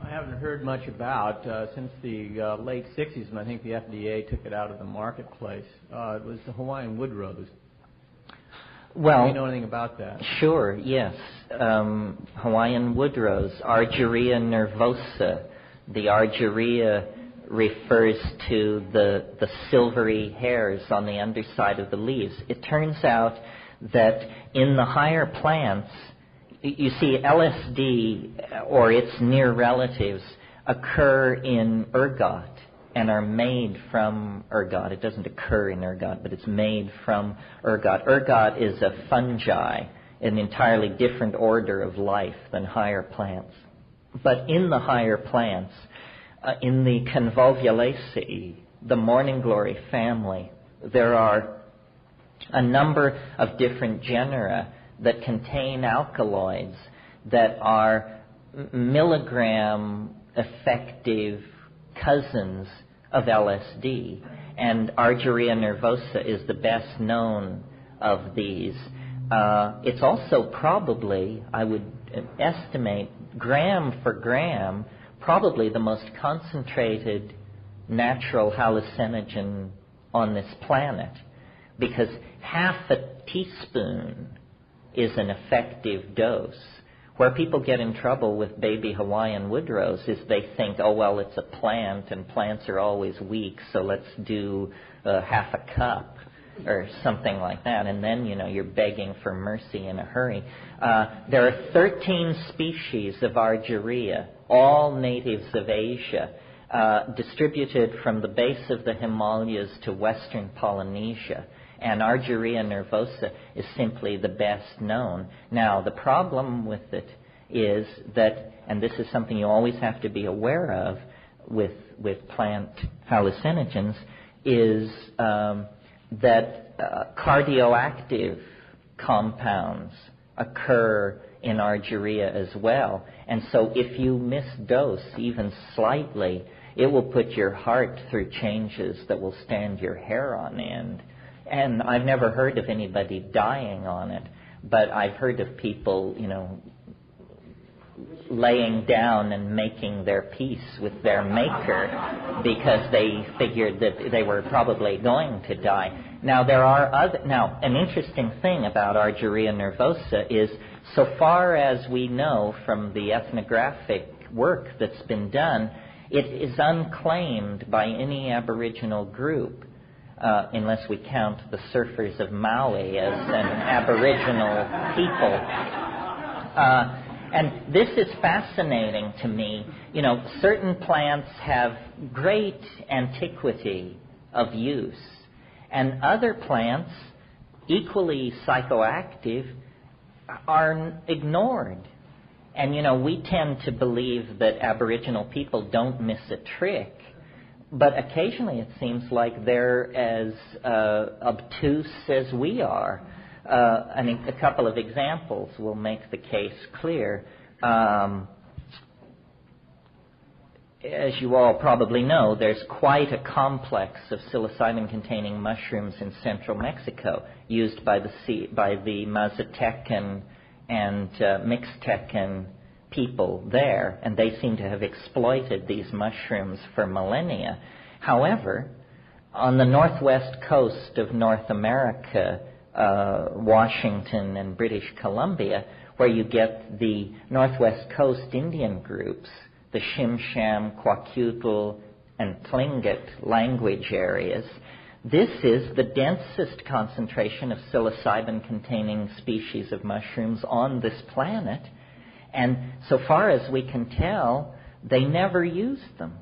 I haven't heard much about since the late 60s, and I think the FDA took it out of the marketplace. It was the Hawaiian wood rose. Well, do you know anything about that? Sure, yes. Hawaiian wood rose, Argyria nervosa. The argyria refers to the silvery hairs on the underside of the leaves. It turns out that in the higher plants, you see LSD or its near relatives occur in ergot and are made from ergot. It doesn't occur in ergot, but it's made from ergot. Ergot is a fungi, an entirely different order of life than higher plants. But in the higher plants, in the Convolvulaceae, the morning glory family, there are a number of different genera that contain alkaloids that are milligram effective cousins of LSD, and Argyria nervosa is the best known of these. It's also probably, I would estimate, gram for gram, probably the most concentrated natural hallucinogen on this planet, because half a teaspoon is an effective dose. Where people get in trouble with baby Hawaiian wood rose is they think, oh, well, it's a plant and plants are always weak, so let's do half a cup or something like that. And then, you're begging for mercy in a hurry. There are 13 species of Argyria, all natives of Asia, distributed from the base of the Himalayas to western Polynesia. And Argyria nervosa is simply the best known. Now, the problem with it is that, and this is something you always have to be aware of with plant hallucinogens, is that cardioactive compounds occur in Argyria as well. And so if you misdose even slightly, it will put your heart through changes that will stand your hair on end. And I've never heard of anybody dying on it, but I've heard of people, laying down and making their peace with their maker because they figured that they were probably going to die. Now, an interesting thing about Argyria nervosa is, so far as we know from the ethnographic work that's been done, it is unclaimed by any Aboriginal group. Unless we count the surfers of Maui as an Aboriginal people. And this is fascinating to me. Certain plants have great antiquity of use, and other plants, equally psychoactive, are ignored. And, we tend to believe that Aboriginal people don't miss a trick. But occasionally it seems like they're as obtuse as we are. A couple of examples will make the case clear. As you all probably know, there's quite a complex of psilocybin-containing mushrooms in central Mexico, used by the Mazatecan and Mixtecan people there, and they seem to have exploited these mushrooms for millennia. However, on the northwest coast of North America, Washington and British Columbia, where you get the Northwest Coast Indian groups, the Shimsham, Kwakiutl, and Tlingit language areas, this is the densest concentration of psilocybin-containing species of mushrooms on this planet. And so far as we can tell, they never used them.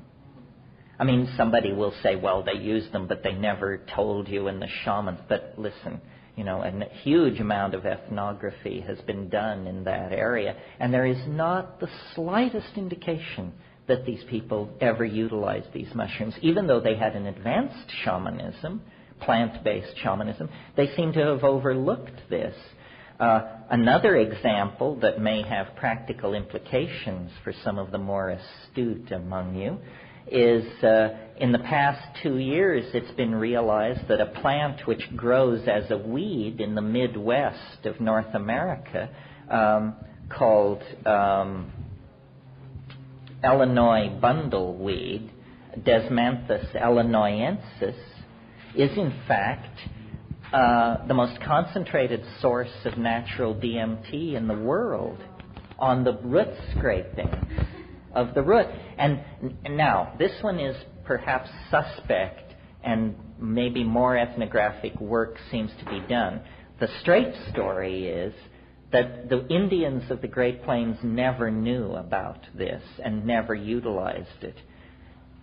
I mean, somebody will say, well, they used them, but they never told you in the shamans. But listen, a huge amount of ethnography has been done in that area, and there is not the slightest indication that these people ever utilized these mushrooms. Even though they had an advanced shamanism, plant-based shamanism, they seem to have overlooked this. Another example that may have practical implications for some of the more astute among you is in the past 2 years it's been realized that a plant which grows as a weed in the Midwest of North America called Illinois bundleweed, Desmanthus illinoiensis, is in fact the most concentrated source of natural DMT in the world on the root scraping of the root. And now, this one is perhaps suspect, and maybe more ethnographic work seems to be done. The straight story is that the Indians of the Great Plains never knew about this and never utilized it.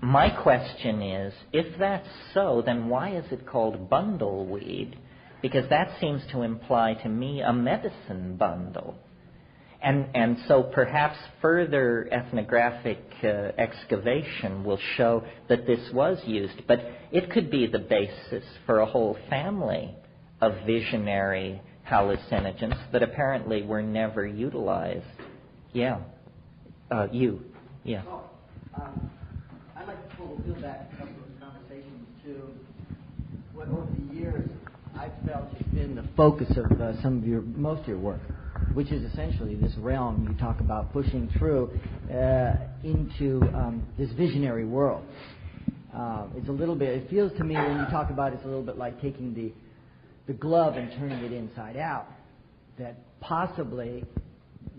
My question is, if that's so, then why is it called bundleweed? Because that seems to imply to me a medicine bundle. And so perhaps further ethnographic excavation will show that this was used. But it could be the basis for a whole family of visionary hallucinogens that apparently were never utilized. Yeah. You. Yeah. I'd like to pull back a couple of conversations to what over the years I've felt has been the focus of most of your work, which is essentially this realm you talk about pushing through into this visionary world. It's a little bit, it feels to me when you talk about it, it's a little bit like taking the glove and turning it inside out, that possibly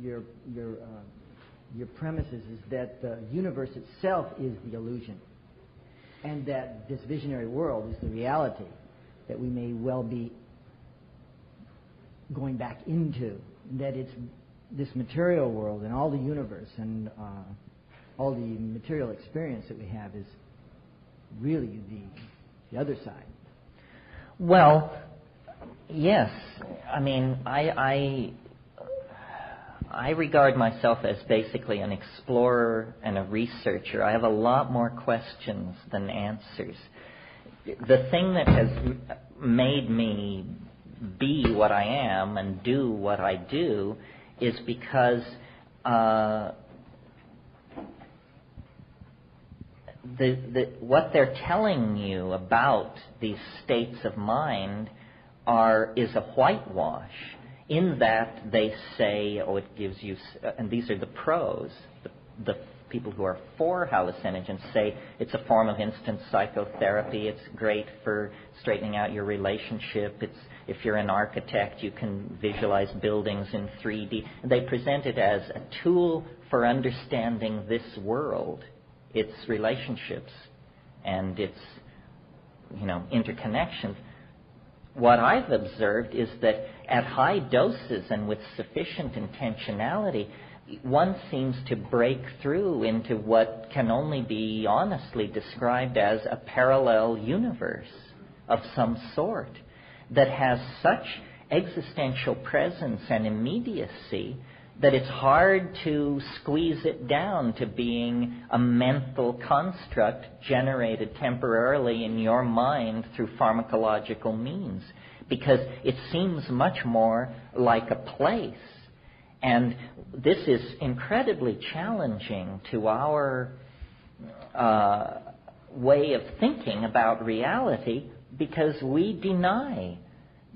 your premise is that the universe itself is the illusion, and that this visionary world is the reality that we may well be going back into, that it's this material world and all the universe and all the material experience that we have is really the other side. Well, yes. I mean, I regard myself as basically an explorer and a researcher. I have a lot more questions than answers. The thing that has made me be what I am and do what I do is because what they're telling you about these states of mind is a whitewash, in that they say, it gives you, and these are the pros, the people who are for hallucinogens say it's a form of instant psychotherapy, it's great for straightening out your relationship, if you're an architect, you can visualize buildings in 3D. They present it as a tool for understanding this world, its relationships, and its, interconnections. What I've observed is that at high doses and with sufficient intentionality, one seems to break through into what can only be honestly described as a parallel universe of some sort that has such existential presence and immediacy that it's hard to squeeze it down to being a mental construct generated temporarily in your mind through pharmacological means, because it seems much more like a place. And this is incredibly challenging to our way of thinking about reality, because we deny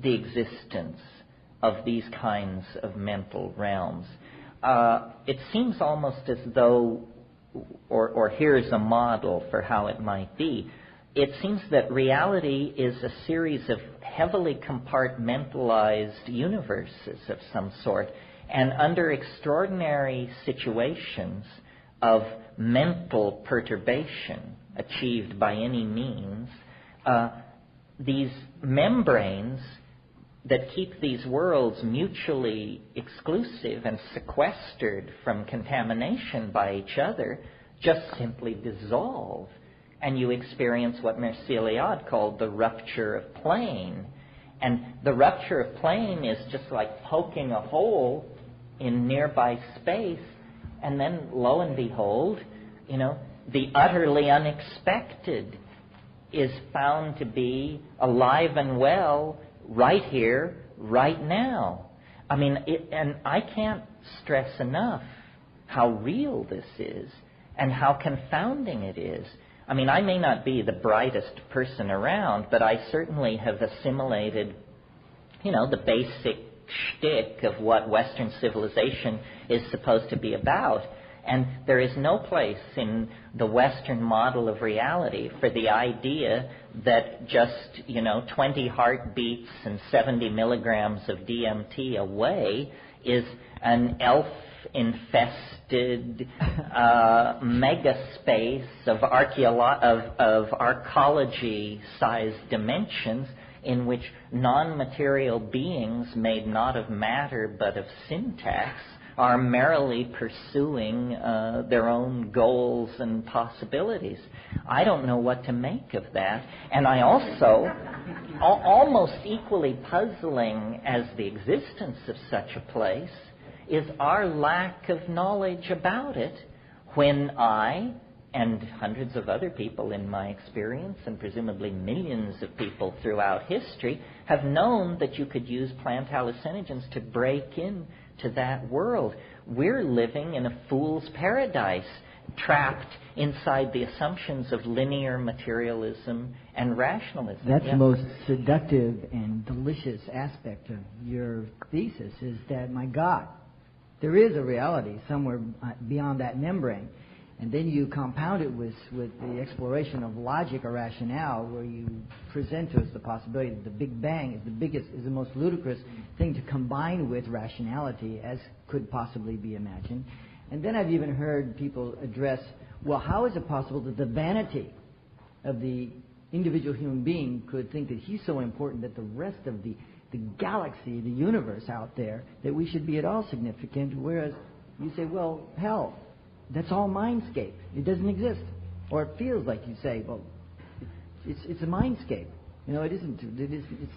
the existence of these kinds of mental realms. It seems almost as though, or here's a model for how it might be, it seems that reality is a series of heavily compartmentalized universes of some sort, and under extraordinary situations of mental perturbation achieved by any means, these membranes that keep these worlds mutually exclusive and sequestered from contamination by each other just simply dissolve, and you experience what Mircea Eliade called the rupture of plane. And the rupture of plane is just like poking a hole in nearby space, and then lo and behold, the utterly unexpected is found to be alive and well right here, right now. I mean, and I can't stress enough how real this is and how confounding it is. I mean, I may not be the brightest person around, but I certainly have assimilated, the basic shtick of what Western civilization is supposed to be about. And there is no place in the Western model of reality for the idea that just, 20 heartbeats and 70 milligrams of DMT away is an elf-infested megaspace of arcology-sized dimensions in which non-material beings made not of matter but of syntax are merrily pursuing their own goals and possibilities. I don't know what to make of that. And I also, almost equally puzzling as the existence of such a place, is our lack of knowledge about it when I, and hundreds of other people in my experience, and presumably millions of people throughout history, have known that you could use plant hallucinogens to break in to that world. We're living in a fool's paradise, trapped inside the assumptions of linear materialism and rationalism. That's the most seductive and delicious aspect of your thesis, is that, my God, there is a reality somewhere beyond that membrane. And then you compound it with the exploration of logic or rationale, where you present to us the possibility that the Big Bang is the most ludicrous thing to combine with rationality as could possibly be imagined. And then I've even heard people address, well, how is it possible that the vanity of the individual human being could think that he's so important that the rest of the galaxy, the universe out there, that we should be at all significant, whereas you say, well, hell, that's all mindscape. It doesn't exist. Or it feels like you say, well, it's a mindscape. It isn't.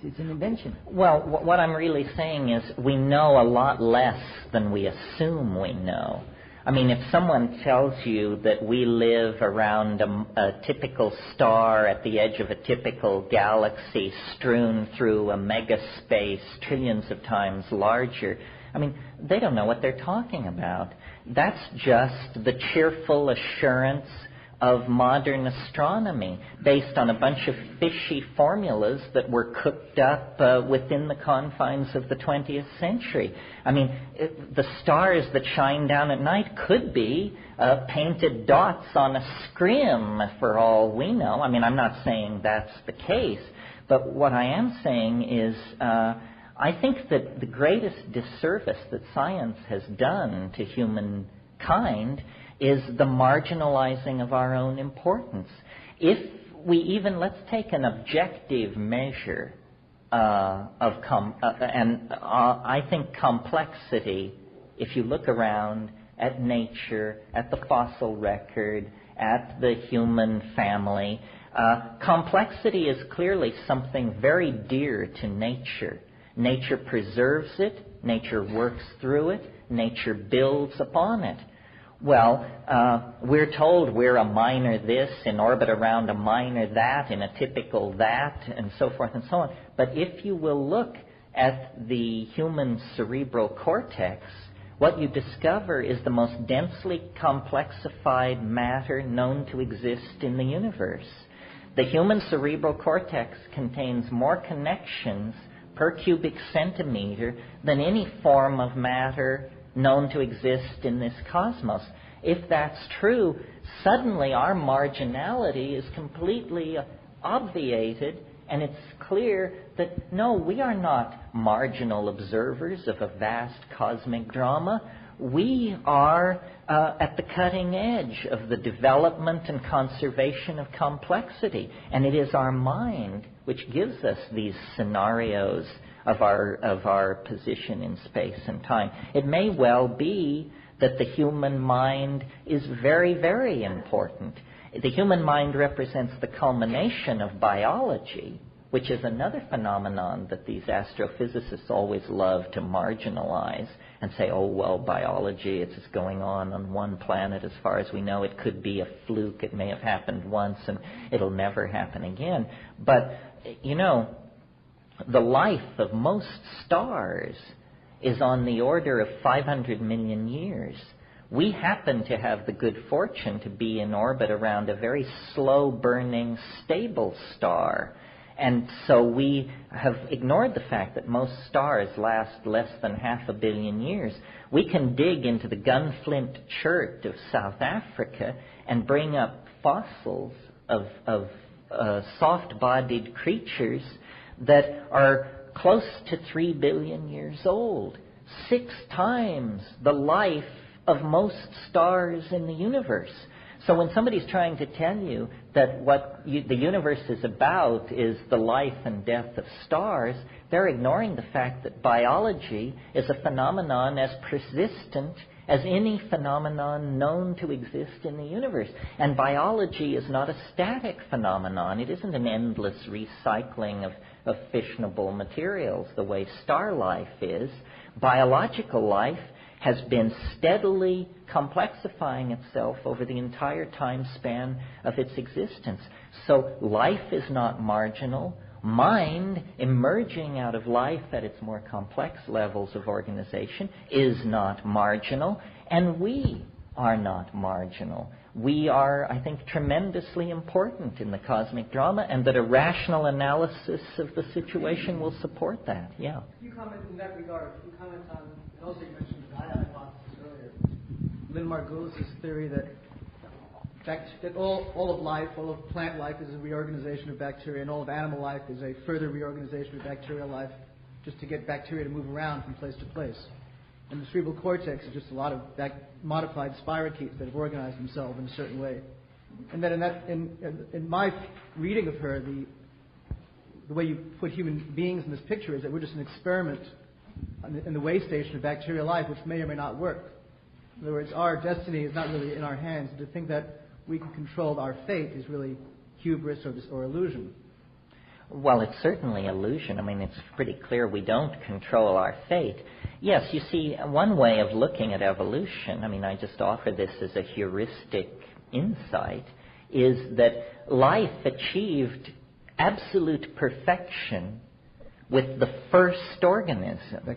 It's an invention. Well, what I'm really saying is we know a lot less than we assume we know. I mean, if someone tells you that we live around a typical star at the edge of a typical galaxy strewn through a megaspace trillions of times larger, I mean, they don't know what they're talking about. That's just the cheerful assurance of modern astronomy based on a bunch of fishy formulas that were cooked up within the confines of the 20th century. I mean, the stars that shine down at night could be painted dots on a scrim for all we know. I mean, I'm not saying that's the case, but what I am saying is I think that the greatest disservice that science has done to humankind is the marginalizing of our own importance. If we even, let's take an objective measure I think complexity, if you look around at nature, at the fossil record, at the human family, complexity is clearly something very dear to nature. Nature preserves it, nature works through it, nature builds upon it. Well, we're told we're a minor this, in orbit around a minor that, in a typical that, and so forth and so on. But if you will look at the human cerebral cortex, what you discover is the most densely complexified matter known to exist in the universe. The human cerebral cortex contains more connections per cubic centimeter than any form of matter known to exist in this cosmos. If that's true, suddenly our marginality is completely obviated, and it's clear that, no, we are not marginal observers of a vast cosmic drama. We are at the cutting edge of the development and conservation of complexity, and it is our mind which gives us these scenarios of our position in space and time. It may well be that the human mind is very, very important. The human mind represents the culmination of biology, which is another phenomenon that these astrophysicists always love to marginalize and say, oh, well, biology, it's just going on one planet as far as we know. It could be a fluke. It may have happened once and it'll never happen again. But, you know, the life of most stars is on the order of 500 million years. We happen to have the good fortune to be in orbit around a very slow-burning, stable star. And so we have ignored the fact that most stars last less than 500 million years. We can dig into the gunflint chert of South Africa and bring up fossils of soft-bodied creatures that are close to 3 billion years old, 6 times the life of most stars in the universe. So when somebody's trying to tell you that what the universe is about is the life and death of stars, they're ignoring the fact that biology is a phenomenon as persistent as any phenomenon known to exist in the universe. And biology is not a static phenomenon. It isn't an endless recycling of fissionable materials the way star life is. Biological life has been steadily complexifying itself over the entire time span of its existence. So life is not marginal. Mind, emerging out of life at its more complex levels of organization, is not marginal. And we are not marginal. We are, I think, tremendously important in the cosmic drama, and that a rational analysis of the situation will support that. Yeah. You comment in that regard. You comment on, and also you mentioned the Gaia hypothesis earlier. Lynn Margulis' theory that all of life, all of plant life is a reorganization of bacteria, and all of animal life is a further reorganization of bacterial life, just to get bacteria to move around from place to place. And the cerebral cortex is just a lot of modified spirochetes that have organized themselves in a certain way. And that in my reading of her, the way you put human beings in this picture is that we're just an experiment in the way station of bacterial life, which may or may not work. In other words, our destiny is not really in our hands. To think that we can control our fate is really hubris or illusion. Well, it's certainly illusion. I mean, it's pretty clear we don't control our fate. Yes, you see, one way of looking at evolution, I mean, I just offer this as a heuristic insight, is that life achieved absolute perfection with the first organism.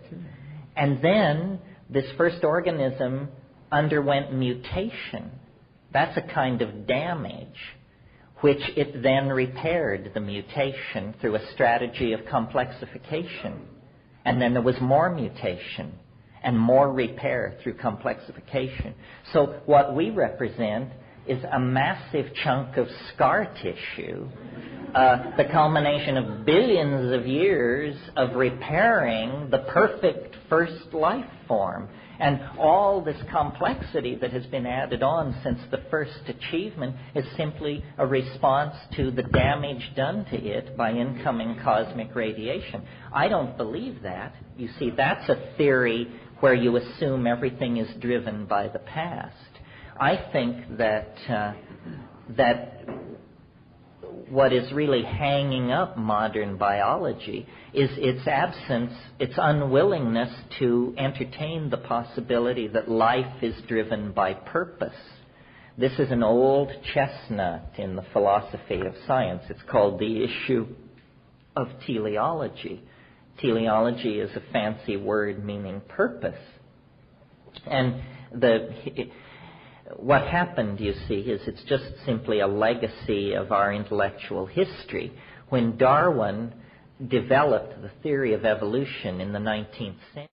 And then this first organism underwent mutation. That's a kind of damage, which it then repaired the mutation through a strategy of complexification. And then there was more mutation and more repair through complexification. So what we represent is a massive chunk of scar tissue, the culmination of billions of years of repairing the perfect first life form. And all this complexity that has been added on since the first achievement is simply a response to the damage done to it by incoming cosmic radiation. I don't believe that. You see, that's a theory where you assume everything is driven by the past. I think that what is really hanging up modern biology is its absence, its unwillingness to entertain the possibility that life is driven by purpose. This is an old chestnut in the philosophy of science. It's called the issue of teleology. Teleology is a fancy word meaning purpose. And what happened, you see, is it's just simply a legacy of our intellectual history. When Darwin developed the theory of evolution in the 19th century,